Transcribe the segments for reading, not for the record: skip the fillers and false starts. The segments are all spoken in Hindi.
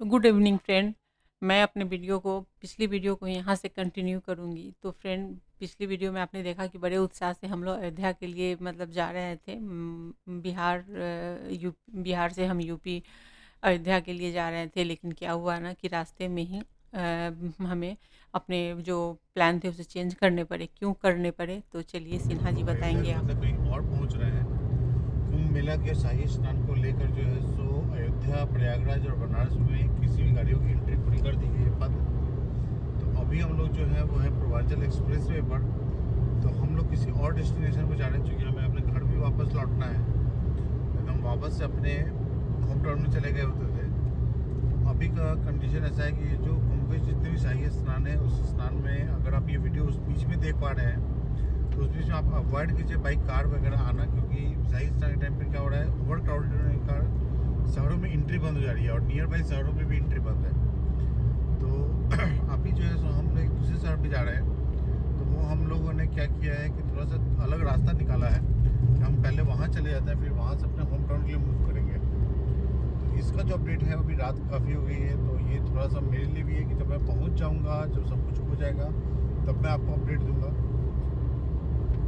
Good evening friend. मैं अपने वीडियो को पिछली वीडियो को यहाँ से कंटिन्यू करूँगी। तो फ्रेंड, पिछली वीडियो में आपने देखा कि बड़े उत्साह से हम लोग अयोध्या के लिए मतलब जा रहे थे। बिहार बिहार से हम यूपी अयोध्या के लिए जा रहे थे, लेकिन क्या हुआ ना कि रास्ते में ही हमें अपने जो प्लान थे उसे चेंज करने पड़े। क्यों करने पड़े, तो चलिए सिन्हा जी अयोध्या बताएंगे से आप। मतलब कहीं और पहुंच रहे हैं। कुंभ मेला के शाही स्नान को लेकर जो है सो अयोध्या, प्रयागराज और बनारस में किसी भी गाड़ियों की एंट्री पूरी कर दी गई है बंद। तो अभी हम लोग जो है वो है पूर्वांचल एक्सप्रेस वे पर। तो हम लोग किसी और डेस्टिनेशन को जा रहे हैं, चूँकि हमें अपने घर भी वापस लौटना है। तो हम वापस से अपने होम टाउन में चले गए होते थे। अभी का कंडीशन ऐसा है कि जो कुंभ के जितने भी शाही स्नान है, उस स्नान में अगर आप ये वीडियो उस बीच में देख पा रहे हैं तो उस बीच में आप अवॉइड कीजिए बाइक कार वगैरह आना, क्योंकि शाही स्नान के टाइम पे क्या हो रहा है, ओवर क्राउडेड होने के कारण शहरों में एंट्री बंद हो जा रही है और नियर बाई शहरों में भी एंट्री बंद है। तो अभी जो है सो हम लोग एक दूसरे शहर पे जा रहे हैं। तो वो हम लोगों ने क्या किया है कि थोड़ा सा अलग रास्ता निकाला है कि हम पहले वहाँ चले जाते हैं, फिर वहाँ से अपने होम टाउन के लिए मूव करेंगे। तो इसका जो अपडेट है, अभी रात काफ़ी हो गई है, तो ये थोड़ा सा मेरे लिए भी है कि जब मैं पहुँच जाऊँगा, जब सब कुछ हो जाएगा, तब मैं आपको अपडेट दूँगा।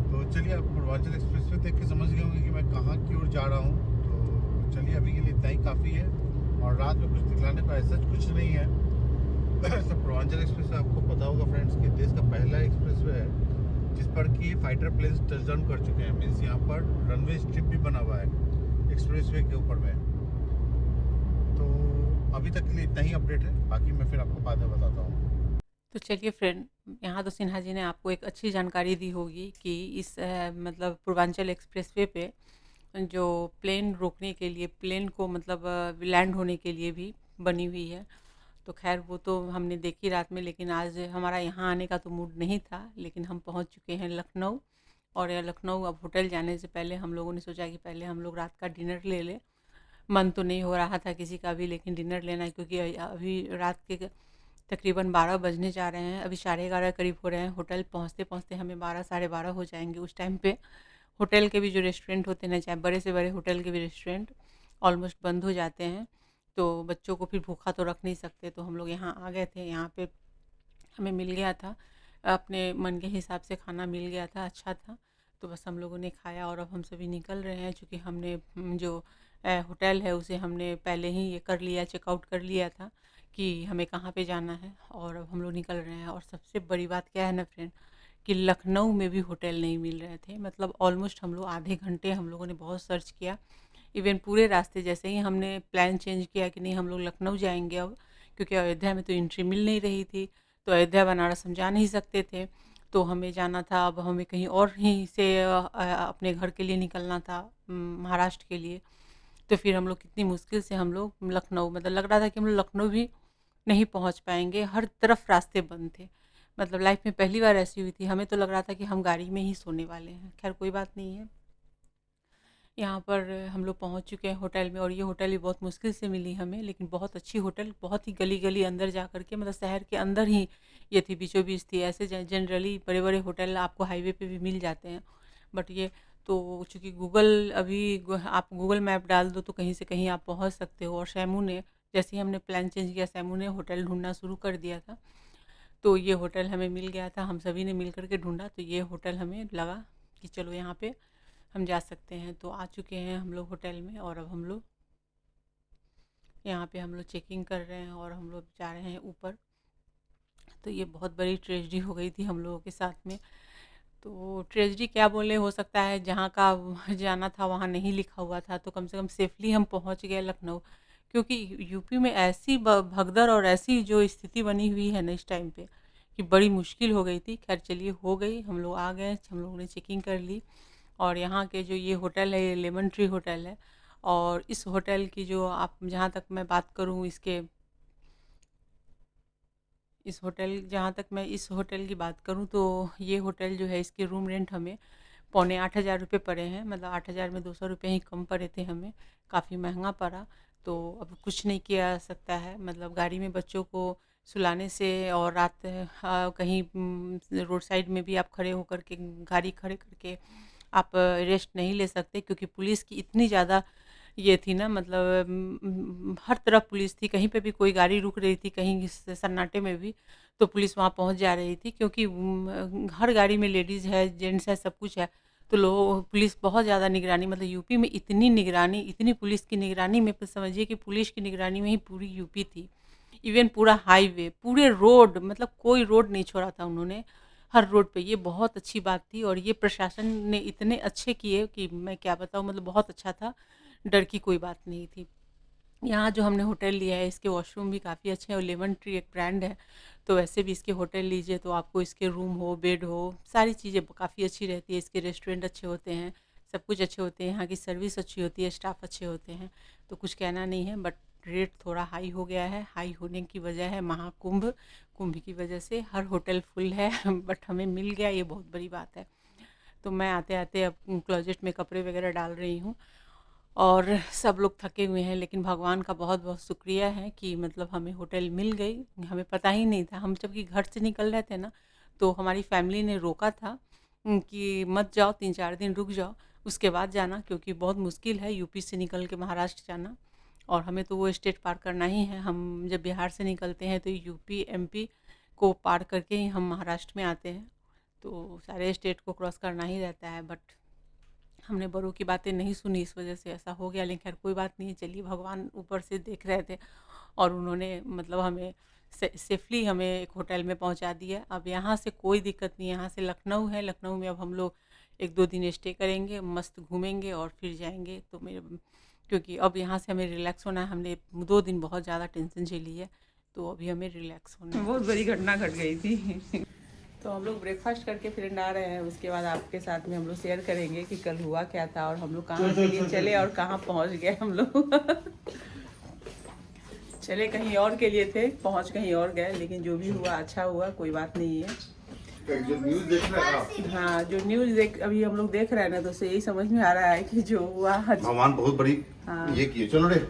तो चलिए, आप पूर्वांचल एक्सप्रेस वे देख के समझ गए होंगे कि मैं कहाँ की ओर जा रहा हूँ। तो चलिए, अभी के लिए इतना ही काफ़ी है और रात में कुछ दिखलाने को ऐसा कुछ नहीं है। तो पूर्वांचल एक्सप्रेस वे आपको पता होगा फ्रेंड्स कि देश का पहला एक्सप्रेस वे है जिस पर कि फाइटर प्लेन्स टचडाउन कर चुके हैं। मीन्स यहाँ पर रनवे स्ट्रिप भी बना हुआ है एक्सप्रेस वे के ऊपर में। तो अभी तक के लिए इतना ही अपडेट है, बाकी मैं फिर आपको बाद में बताता हूँ। तो चलिए फ्रेंड, यहाँ तो सिन्हा जी ने आपको एक अच्छी जानकारी दी होगी कि इस मतलब पूर्वांचल एक्सप्रेसवे पे जो प्लेन रोकने के लिए, प्लेन को मतलब लैंड होने के लिए भी बनी हुई है। तो खैर वो तो हमने देखी रात में, लेकिन आज हमारा यहाँ आने का तो मूड नहीं था। लेकिन हम पहुँच चुके हैं लखनऊ। और यह लखनऊ, अब होटल जाने से पहले हम लोगों ने सोचा कि पहले हम लोग रात का डिनर ले लें। मन तो नहीं हो रहा था किसी का भी, लेकिन डिनर लेना है, क्योंकि अभी रात के तकरीबन 12 बजने जा रहे हैं। अभी 11:30 करीब हो रहे हैं। होटल पहुँचते पहुँचते हमें 12 साढ़े 12 हो जाएंगे। उस टाइम पे होटल के भी जो रेस्टोरेंट होते हैं, चाहे बड़े से बड़े होटल के भी रेस्टोरेंट ऑलमोस्ट बंद हो जाते हैं। तो बच्चों को फिर भूखा तो रख नहीं सकते। तो हम लोग यहाँ आ गए थे। यहाँ पे हमें मिल गया था, अपने मन के हिसाब से खाना मिल गया था, अच्छा था। तो बस हम लोगों ने खाया और अब हम सभी निकल रहे हैं, चूँकि हमने जो होटल है उसे हमने पहले ही ये कर लिया, चेकआउट कर लिया था कि हमें कहाँ पे जाना है। और अब हम लोग निकल रहे हैं। और सबसे बड़ी बात क्या है ना फ्रेंड, कि लखनऊ में भी होटल नहीं मिल रहे थे। मतलब ऑलमोस्ट हम लोग आधे घंटे हम लोगों ने बहुत सर्च किया। इवन पूरे रास्ते जैसे ही हमने प्लान चेंज किया कि नहीं हम लोग लखनऊ जाएंगे अब, क्योंकि अयोध्या में तो एंट्री मिल नहीं रही थी। तो अयोध्या बनारस हम जा नहीं सकते थे। तो हमें जाना था, अब हमें कहीं और ही से अपने घर के लिए निकलना था, महाराष्ट्र के लिए। तो फिर हम लोग कितनी मुश्किल से हम लोग लखनऊ, मतलब लग रहा था कि हम लोग लखनऊ भी नहीं पहुंच पाएंगे। हर तरफ रास्ते बंद थे। मतलब लाइफ में पहली बार ऐसी हुई थी। हमें तो लग रहा था कि हम गाड़ी में ही सोने वाले हैं। खैर कोई बात नहीं है। यहाँ पर हम लोग पहुँच चुके हैं होटल में। और ये होटल भी बहुत मुश्किल से मिली हमें, लेकिन बहुत अच्छी होटल, बहुत ही गली गली अंदर जा कर के, मतलब शहर के अंदर ही ये थी, बीचों बीच थी। ऐसे जनरली बड़े बड़े होटल आपको हाईवे पे भी मिल जाते हैं, बट ये तो चूँकि गूगल अभी आप गूगल मैप डाल दो तो कहीं से कहीं आप पहुँच सकते हो। और शैमू ने, जैसे ही हमने प्लान चेंज किया, शैमू ने होटल ढूंढना शुरू कर दिया था। तो ये होटल हमें मिल गया था। हम सभी ने मिल कर के ढूंढा, तो ये होटल हमें लगा कि चलो यहाँ पे हम जा सकते हैं। तो आ चुके हैं हम लोग होटल में। और अब हम लोग यहाँ पे हम लोग चेकिंग कर रहे हैं और हम लोग जा रहे हैं ऊपर। तो ये बहुत बड़ी ट्रेजेडी हो गई थी हम लोगों के साथ में। तो ट्रेजेडी क्या बोले, हो सकता है जहाँ का जाना था वहाँ नहीं लिखा हुआ था, तो कम से कम सेफली हम पहुँच गए लखनऊ। क्योंकि यूपी में ऐसी भगदड़ और ऐसी जो स्थिति बनी हुई है ना इस टाइम पे, कि बड़ी मुश्किल हो गई थी। खैर चलिए, हो गई, हम लोग आ गए, हम लोगों ने चेकिंग कर ली। और यहाँ के जो ये होटल है, ये लेमन ट्री होटल है। और इस होटल की जो, आप जहाँ तक मैं बात करूँ इसके, इस होटल, जहाँ तक मैं इस होटल की बात करूँ, तो ये होटल जो है, इसके रूम रेंट हमें पौने 8,000 रुपये पड़े हैं। मतलब 8,000 में 200 रुपये ही कम पड़े थे हमें, काफ़ी महंगा पड़ा। तो अब कुछ नहीं किया जा सकता है। मतलब गाड़ी में बच्चों को सुलाने से, और रात कहीं रोड साइड में भी आप खड़े होकर के, गाड़ी खड़े करके आप रेस्ट नहीं ले सकते, क्योंकि पुलिस की इतनी ज़्यादा ये थी ना, मतलब हर तरफ पुलिस थी, कहीं पे भी कोई गाड़ी रुक रही थी, कहीं सन्नाटे में भी, तो पुलिस वहाँ पहुँच जा रही थी, क्योंकि हर गाड़ी में लेडीज़ है, जेंट्स है, सब कुछ है। तो पुलिस बहुत ज़्यादा निगरानी, मतलब यूपी में इतनी निगरानी, इतनी पुलिस की निगरानी में, तो समझिए कि पुलिस की निगरानी में ही पूरी यूपी थी। इवन पूरा हाईवे, पूरे रोड, मतलब कोई रोड नहीं छोड़ा था उन्होंने, हर रोड पे। ये बहुत अच्छी बात थी, और ये प्रशासन ने इतने अच्छे किए कि मैं क्या बताऊँ, मतलब बहुत अच्छा था, डर की कोई बात नहीं थी। यहाँ जो हमने होटल लिया है, इसके वॉशरूम भी काफ़ी अच्छे हैं, और लेमन ट्री एक ब्रांड है, तो वैसे भी इसके होटल लीजिए तो आपको इसके रूम हो, बेड हो, सारी चीज़ें काफ़ी अच्छी रहती है। इसके रेस्टोरेंट अच्छे होते हैं, सब कुछ अच्छे होते हैं, यहाँ की सर्विस अच्छी होती है, स्टाफ अच्छे होते हैं, तो कुछ कहना नहीं है। बट रेट थोड़ा हाई हो गया है, हाई होने की वजह है महाकुंभ, कुंभ की वजह से हर होटल फुल है बट हमें मिल गया, ये बहुत बड़ी बात है। तो मैं आते-आते अब क्लोजेट में कपड़े वगैरह डाल रही हूँ, और सब लोग थके हुए हैं, लेकिन भगवान का बहुत-बहुत शुक्रिया है कि मतलब हमें होटल मिल गई। हमें पता ही नहीं था, हम जबकि घर से निकल रहे थे ना, तो हमारी फैमिली ने रोका था कि मत जाओ, 3-4 दिन रुक जाओ, उसके बाद जाना, क्योंकि बहुत मुश्किल है यूपी से निकल के महाराष्ट्र जाना, और हमें तो वो स्टेट पार करना ही है। हम जब बिहार से निकलते हैं तो यूपी, एमपी को पार करके ही हम महाराष्ट्र में आते हैं, तो सारे स्टेट को क्रॉस करना ही रहता है। बट हमने बड़ों की बातें नहीं सुनी, इस वजह से ऐसा हो गया, लेकिन खैर कोई बात नहीं, चलिए भगवान ऊपर से देख रहे थे, और उन्होंने मतलब हमें सेफली हमें एक होटल में पहुंचा दिया। अब यहाँ से कोई दिक्कत नहीं है, यहाँ से लखनऊ है, लखनऊ में अब हम लोग 1-2 दिन स्टे करेंगे, मस्त घूमेंगे और फिर जाएंगे। तो मेरे, क्योंकि अब यहाँ से हमें रिलैक्स होना है, हमने 2 दिन बहुत ज़्यादा टेंशन झेली है, तो अभी हमें रिलैक्स होना है। बहुत बड़ी घटना घट गई थी तो हम लोग ब्रेकफास्ट करके फिर आ रहे हैं, उसके बाद आपके साथ में हम लोग शेयर करेंगे कि कल हुआ क्या था, और हम लोग कहाँ के लिए चले और कहाँ पहुँच गए हम लोग चले कहीं और के लिए थे, पहुँच कहीं और गए, लेकिन जो भी हुआ अच्छा हुआ, कोई बात नहीं है। जो न्यूज़ देख रहे हैं आप, हाँ, जो न्यूज़ देख अभी हम लोग देख रहे हैं ना, तो उससे यही समझ में आ रहा है कि जो हुआ भगवान बहुत बड़ी हाँ। ये किए। चलो रे।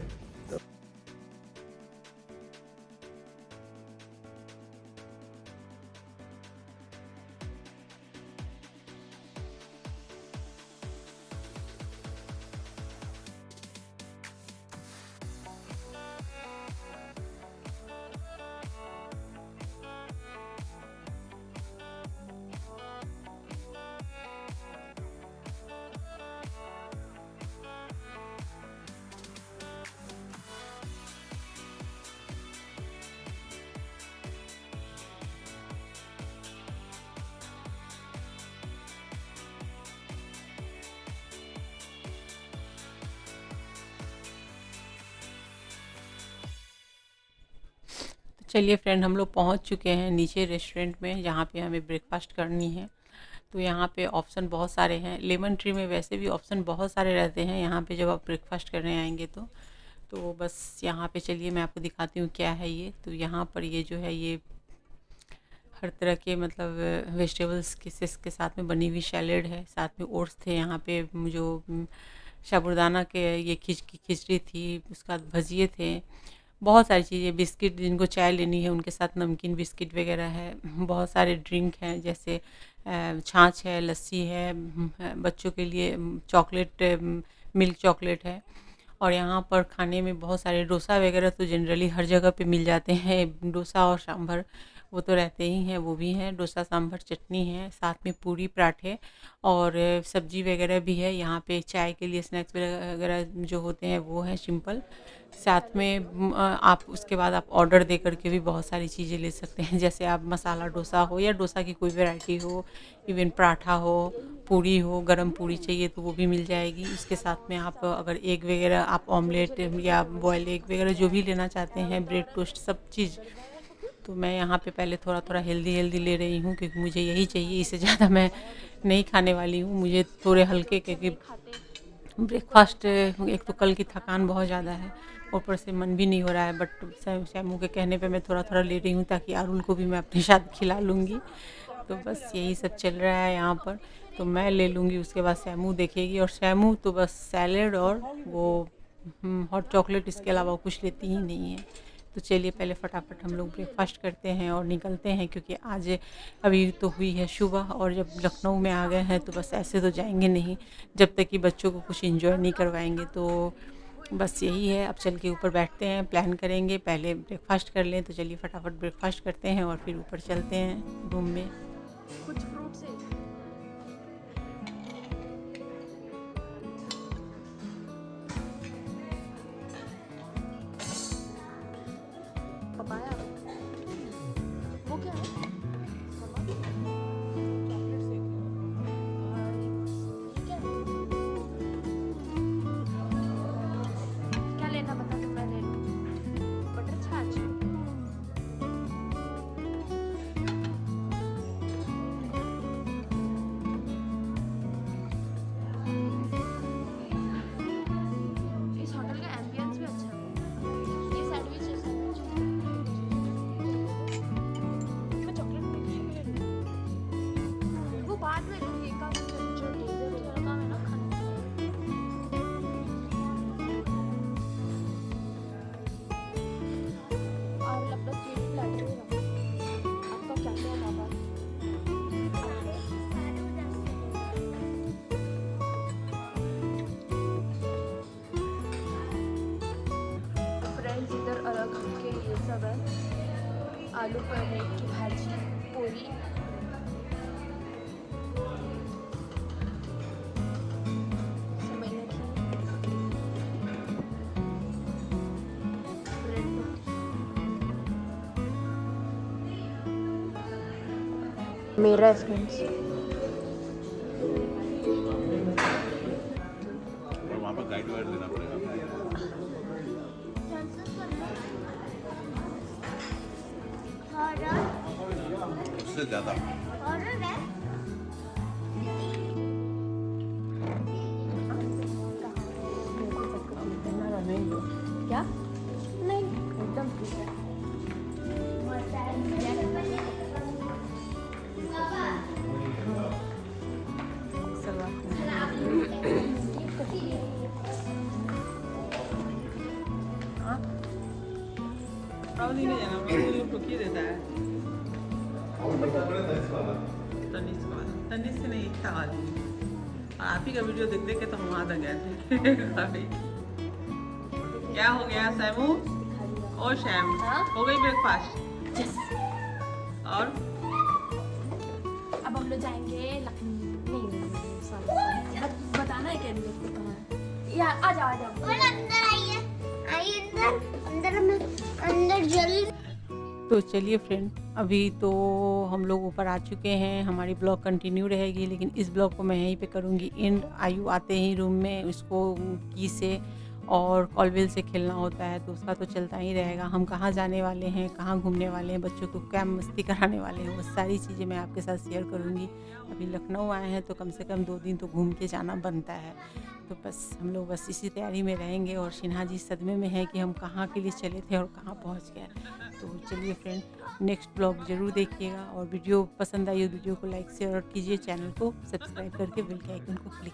चलिए फ्रेंड, हम लोग पहुंच चुके हैं नीचे रेस्टोरेंट में, जहाँ पे हमें ब्रेकफास्ट करनी है। तो यहाँ पे ऑप्शन बहुत सारे हैं, लेमन ट्री में वैसे भी ऑप्शन बहुत सारे रहते हैं यहाँ पे, जब आप ब्रेकफास्ट करने आएंगे तो बस यहाँ पे चलिए मैं आपको दिखाती हूँ क्या है ये। तो यहाँ पर ये जो है, ये हर तरह के मतलब वेजिटेबल्स के साथ में बनी हुई सैलेड है, साथ में ओट्स थे यहाँ पे, जो साबूदाना के ये खिचड़ी थी, उसके बाद भजिए थे, बहुत सारी चीज़ें, बिस्किट, जिनको चाय लेनी है उनके साथ नमकीन बिस्किट वगैरह है, बहुत सारे ड्रिंक हैं, जैसे छाछ है, लस्सी है, बच्चों के लिए चॉकलेट, मिल्क चॉकलेट है। और यहाँ पर खाने में बहुत सारे डोसा वगैरह तो जनरली हर जगह पे मिल जाते हैं, डोसा और सांभर वो तो रहते ही हैं, वो भी हैं, डोसा सांभर चटनी है, साथ में पूरी पराठे और सब्जी वगैरह भी है। यहाँ पे चाय के लिए स्नैक्स वगैरह जो होते हैं वो हैं सिंपल, साथ में आप उसके बाद आप ऑर्डर दे करके भी बहुत सारी चीज़ें ले सकते हैं, जैसे आप मसाला डोसा हो या डोसा की कोई वैरायटी हो, इवन पराठा हो, पूरी हो, गरम पूरी चाहिए तो वो भी मिल जाएगी। उसके साथ में आप अगर एग वगैरह, आप ऑमलेट या बॉयल एग वगैरह जो भी लेना चाहते हैं, ब्रेड टोस्ट सब चीज़। तो मैं यहाँ पे पहले थोड़ा हेल्दी ले रही हूँ, क्योंकि मुझे यही चाहिए, इससे ज़्यादा मैं नहीं खाने वाली हूँ। मुझे थोड़े हल्के, क्योंकि ब्रेकफास्ट एक तो कल की थकान बहुत ज़्यादा है, ऊपर से मन भी नहीं हो रहा है, बट शैमू के कहने पे मैं थोड़ा ले रही हूँ, ताकि आरुल को भी मैं अपने साथ खिला लूँगी। तो बस यही सब चल रहा है यहाँ पर। तो मैं ले लूँगी, उसके बाद शैमू देखेगी, और शैमू तो बस सैलेड और वो हॉट चॉकलेट, इसके अलावा कुछ लेती ही नहीं है। तो चलिए पहले फटाफट हम लोग ब्रेकफास्ट करते हैं और निकलते हैं, क्योंकि आज अभी तो हुई है सुबह, और जब लखनऊ में आ गए हैं तो बस ऐसे तो जाएंगे नहीं, जब तक कि बच्चों को कुछ एंजॉय नहीं करवाएंगे। तो बस यही है, अब चल के ऊपर बैठते हैं, प्लान करेंगे, पहले ब्रेकफ़ास्ट कर लें, तो चलिए फटाफट ब्रेकफ़ास्ट करते हैं और फिर ऊपर चलते हैं रूम में। कुछ फ्रूट से पपाया, वो क्या है? क्या है? क्या लेना बता दो, मैं ले लूँ। बटर छाछ। इस होटल का एम्बियंस भी अच्छा है। ये सैंडविच है, सैंडविच मैं चॉकलेट मिल्क शेक ले लूँ। वो बाद में लूँगी, एक आध जो डेजर्ट वाला काम है ना खाने का। और लगभग 3 प्लेटर ही रखो। आपका क्या क्या है बाबा? फ्रेंड्स इधर अलग के ये सब है, आलू पनीर की भाजी, पूरी, सेवई की ब्रेड, मेरा फ्रेंड्स। और वहाँ पर गाइड वाइड देना पड़ेगा उससे ज़्यादा। क्या? नहीं, एकदम ठीक है। नहीं जाना, लोग रुकिए देता है। तनिष से नहीं था वाली, और आप ही का वीडियो देख देख के तो हम वहाँ तक गए थे। क्या हो गया सैमू? ओ शैम, हो गई ब्रेकफास्ट? यस। और अब हम लोग जाएंगे लखनऊ। नहीं, सॉरी, बताना है कैंडिडेट को कहाँ है। यार आ जाओ, आ जाओ। और अंदर आइए, आइए अंदर में, अंदर जल्दी। तो चलिए फ्रेंड, अभी तो हम लोग ऊपर आ चुके हैं, हमारी ब्लॉग कंटिन्यू रहेगी, लेकिन इस ब्लॉग को मैं यहीं पे करूँगी एंड। आयु आते ही रूम में उसको की से और कॉलवेल से खेलना होता है, तो उसका तो चलता ही रहेगा। हम कहाँ जाने वाले हैं, कहाँ घूमने वाले हैं, बच्चों को क्या मस्ती कराने वाले हैं, वो सारी चीज़ें मैं आपके साथ शेयर करूँगी। अभी लखनऊ आए हैं तो कम से कम 2 दिन तो घूम के जाना बनता है, तो बस हम लोग बस इसी तैयारी में रहेंगे। और सिन्हा जी सदमे में है कि हम कहाँ के लिए चले थे और कहाँ पहुँच गए। तो चलिए फ्रेंड, नेक्स्ट ब्लॉग ज़रूर देखिएगा, और वीडियो पसंद आई हो वीडियो को लाइक शेयर और कीजिए, चैनल को सब्सक्राइब करके बेल के आइकन को क्लिक